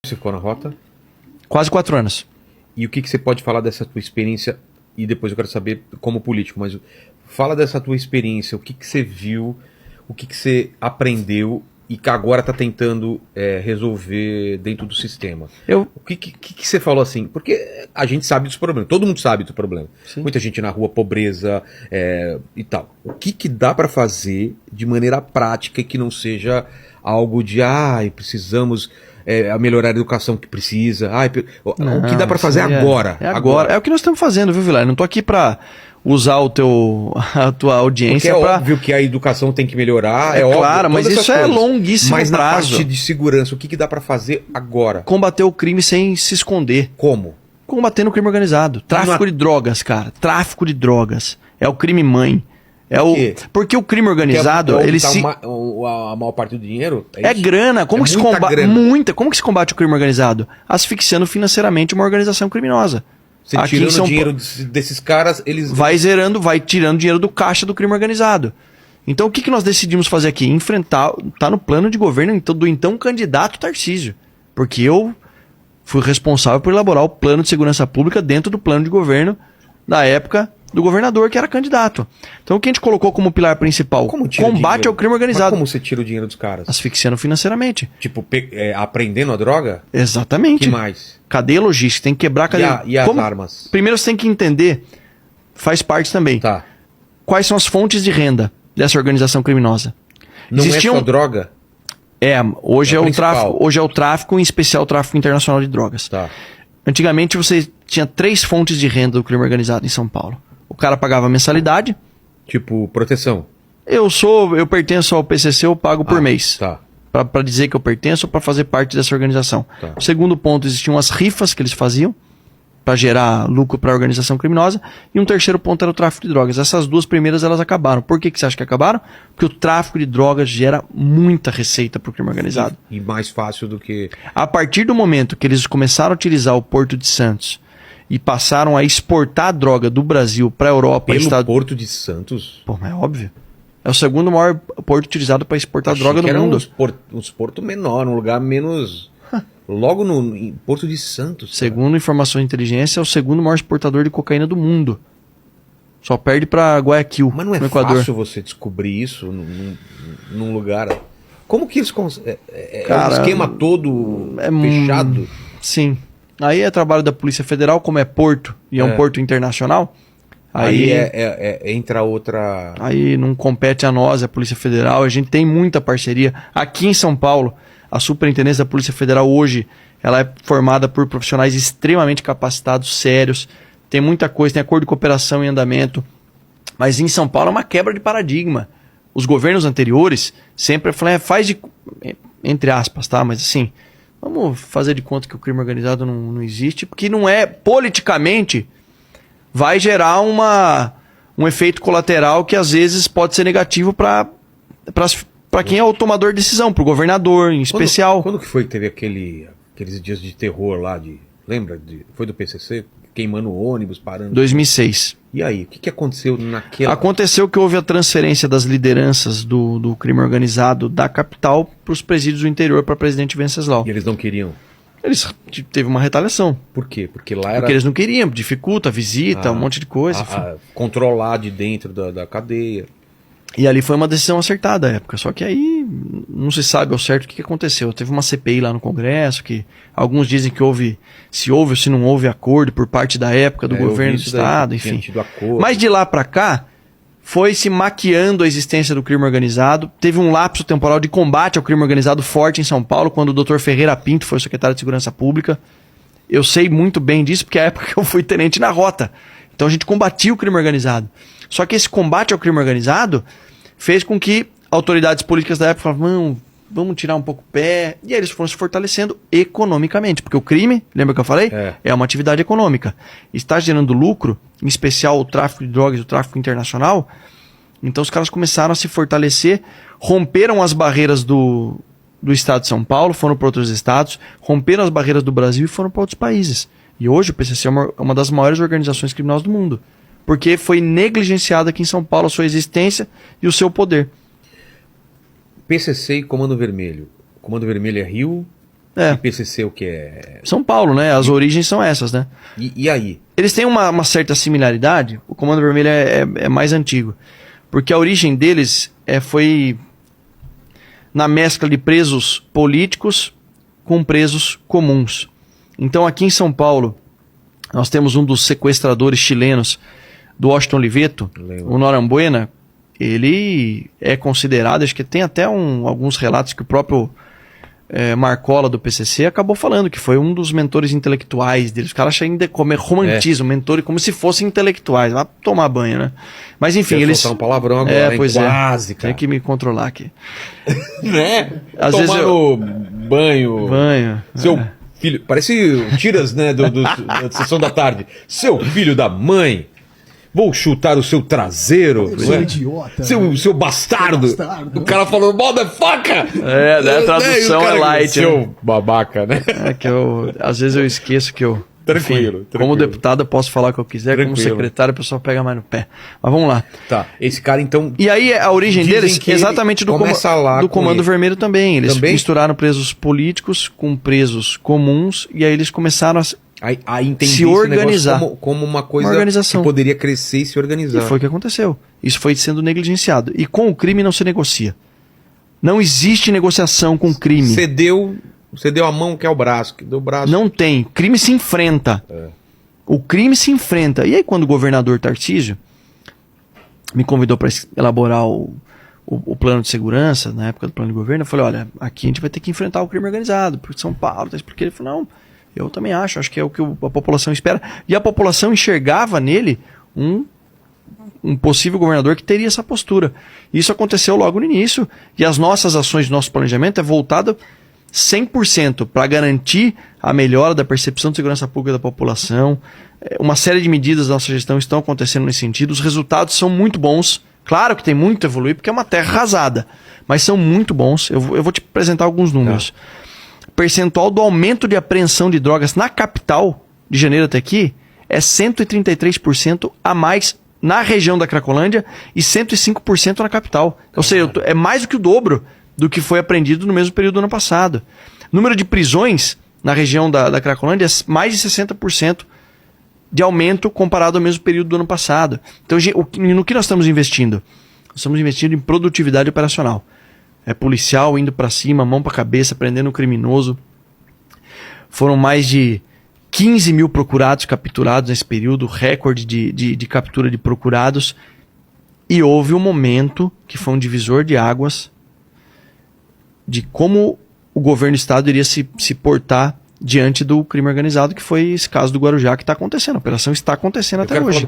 Você ficou na rota? Quase 4 anos. E o que você pode falar dessa tua experiência? E depois eu quero saber como político, mas fala dessa tua experiência, o que você viu, o que você aprendeu e que agora está tentando resolver dentro do sistema. O que você falou assim? Porque a gente sabe dos problemas, todo mundo sabe do problema. Sim. Muita gente na rua, pobreza e tal. O que dá para fazer de maneira prática que não seja algo de precisamos melhorar a educação que precisa. O que dá para fazer agora? Agora. É o que nós estamos fazendo, viu, Vilar? Não estou aqui para usar a tua audiência para... Porque é óbvio que a educação tem que melhorar, é óbvio. Claro, mas isso é longuíssimo prazo. Mas na parte de segurança, o que dá para fazer agora? Combater o crime sem se esconder. Como? Combatendo o crime organizado. Tráfico de drogas, cara. Tráfico de drogas. É o crime mãe. Porque o crime organizado, ele se... A maior parte do dinheiro é grana. Como que se combate? Como que se combate o crime organizado? Asfixiando financeiramente uma organização criminosa. Você tirando dinheiro desses caras, eles... Vai tirando dinheiro do caixa do crime organizado. Então o que nós decidimos fazer aqui? Enfrentar, tá no plano de governo do então candidato Tarcísio. Porque eu fui responsável por elaborar o plano de segurança pública dentro do plano de governo da época do governador que era candidato. Então o que a gente colocou como pilar principal? Combate ao crime organizado. Mas como você tira o dinheiro dos caras? Asfixiando financeiramente. Tipo, aprendendo a droga? Exatamente. Que mais? Cadeia logística, tem que quebrar a cadeia. E as armas? Primeiro você tem que entender, faz parte também, quais são as fontes de renda dessa organização criminosa. Não é só droga? Hoje é o tráfico, em especial o tráfico internacional de drogas. Antigamente você tinha 3 fontes de renda do crime organizado em São Paulo. O cara pagava mensalidade. Tipo, proteção. Eu pertenço ao PCC, eu pago por mês. Para dizer que eu pertenço ou para fazer parte dessa organização. O segundo ponto, existiam as rifas que eles faziam para gerar lucro para a organização criminosa. E um terceiro ponto era o tráfico de drogas. Essas 2 primeiras elas acabaram. Por que você acha que acabaram? Porque o tráfico de drogas gera muita receita para o crime organizado. E mais fácil do que... A partir do momento que eles começaram a utilizar o Porto de Santos e passaram a exportar droga do Brasil para a Europa... Pelo Porto de Santos? Pô, mas é óbvio. É o segundo maior porto utilizado para exportar droga do mundo. Uns portos menores, um lugar menos... Logo em Porto de Santos. Segundo informações de inteligência, é o segundo maior exportador de cocaína do mundo. Só perde para Guayaquil, mas não é no Equador. Fácil você descobrir isso num lugar... Como que eles conseguem? Cara, um esquema todo fechado? Sim. Aí é trabalho da Polícia Federal, como é porto e é um porto internacional. Aí entra outra... Aí não compete a nós, a Polícia Federal. A gente tem muita parceria. Aqui em São Paulo, a Superintendência da Polícia Federal hoje, ela é formada por profissionais extremamente capacitados, sérios. Tem muita coisa, tem acordo de cooperação em andamento. Mas em São Paulo é uma quebra de paradigma. Os governos anteriores sempre falaram, faz de... Entre aspas, tá? Mas assim, vamos fazer de conta que o crime organizado não existe, porque não é, politicamente, vai gerar um efeito colateral que às vezes pode ser negativo para quem é o tomador de decisão, para o governador em especial. Quando que foi que teve aqueles dias de terror lá, lembra? Foi do PCC? Queimando ônibus, parando... 2006. E aí, o que aconteceu naquela... Aconteceu que houve a transferência das lideranças do crime organizado da capital para os presídios do interior para presidente Venceslau. E eles não queriam? Teve uma retaliação. Por quê? Porque lá era... Porque eles não queriam, dificulta, visita, um monte de coisa. Controlar de dentro da cadeia. E ali foi uma decisão acertada à época. Só que aí não se sabe ao certo o que aconteceu. Teve uma CPI lá no Congresso, que alguns dizem que se houve ou se não houve acordo por parte da época do governo do Estado, enfim. Mas de lá para cá, foi se maquiando a existência do crime organizado. Teve um lapso temporal de combate ao crime organizado forte em São Paulo, quando o Dr. Ferreira Pinto foi o secretário de Segurança Pública. Eu sei muito bem disso, porque é a época que eu fui tenente na rota. Então a gente combatia o crime organizado. Só que esse combate ao crime organizado fez com que autoridades políticas da época falavam, vamos tirar um pouco o pé. E aí eles foram se fortalecendo economicamente. Porque o crime, lembra que eu falei? É uma atividade econômica. Está gerando lucro, em especial o tráfico de drogas e o tráfico internacional. Então os caras começaram a se fortalecer, romperam as barreiras do estado de São Paulo, foram para outros estados, romperam as barreiras do Brasil e foram para outros países. E hoje o PCC é uma das maiores organizações criminosas do mundo. Porque foi negligenciada aqui em São Paulo a sua existência e o seu poder. PCC e Comando Vermelho. Comando Vermelho é Rio, E PCC o que é? São Paulo, né? As origens são essas, né? E aí? Eles têm uma certa similaridade. O Comando Vermelho é mais antigo. Porque a origem deles foi na mescla de presos políticos com presos comuns. Então aqui em São Paulo, nós temos um dos sequestradores chilenos do Washington Oliveto, o Norambuena. Ele é considerado, acho que tem até alguns relatos que o próprio Marcola do PCC acabou falando que foi um dos mentores intelectuais deles. Os caras acham ainda como romantismo, mentor, como se fossem intelectuais. Vai tomar banho, né? Mas enfim, eu eles... soltar um palavrão agora, pois quase, cara. Tem que me controlar aqui. Né? Às vezes banho. Seu filho... Parece tiras, né, da sessão da tarde. Seu filho da mãe... Vou chutar o seu traseiro. Seu idiota. Seu bastardo. O cara falando, motherfucker! A tradução é light. Seu babaca, né? Às vezes eu esqueço que eu... Tranquilo. Como deputado eu posso falar o que eu quiser, como secretário o pessoal pega mais no pé. Mas vamos lá. Tá, esse cara então... E aí a origem deles é exatamente do Comando Vermelho também. Eles misturaram presos políticos com presos comuns e aí eles começaram a se organizar como uma coisa que poderia crescer e se organizar. E foi o que aconteceu. Isso foi sendo negligenciado. E com o crime não se negocia. Não existe negociação com crime. Você deu a mão, que é o braço. Que deu o braço. Não tem. Crime se enfrenta. O crime se enfrenta. E aí quando o governador Tarcísio me convidou para elaborar o plano de segurança, na época do plano de governo, eu falei, olha, aqui a gente vai ter que enfrentar o crime organizado, porque São Paulo, porque ele falou, não, eu também acho que é o que a população espera. E a população enxergava nele um possível governador que teria essa postura. Isso aconteceu logo no início, e as nossas ações, nosso planejamento é voltado 100% para garantir a melhora da percepção de segurança pública da população. Uma série de medidas da nossa gestão estão acontecendo nesse sentido. Os resultados são muito bons. Claro que tem muito a evoluir, porque é uma terra arrasada, mas são muito bons. Eu vou te apresentar alguns números. Percentual do aumento de apreensão de drogas na capital, de janeiro até aqui, é 133% a mais na região da Cracolândia e 105% na capital. Ou seja, é mais do que o dobro do que foi apreendido no mesmo período do ano passado. Número de prisões na região da Cracolândia é mais de 60% de aumento comparado ao mesmo período do ano passado. Então, no que nós estamos investindo? Nós estamos investindo em produtividade operacional. É policial indo para cima, mão para cabeça, prendendo o criminoso. Foram mais de 15 mil procurados capturados nesse período, recorde de captura de procurados. E houve um momento que foi um divisor de águas de como o governo do estado iria se portar diante do crime organizado, que foi esse caso do Guarujá que está acontecendo. A operação está acontecendo até hoje.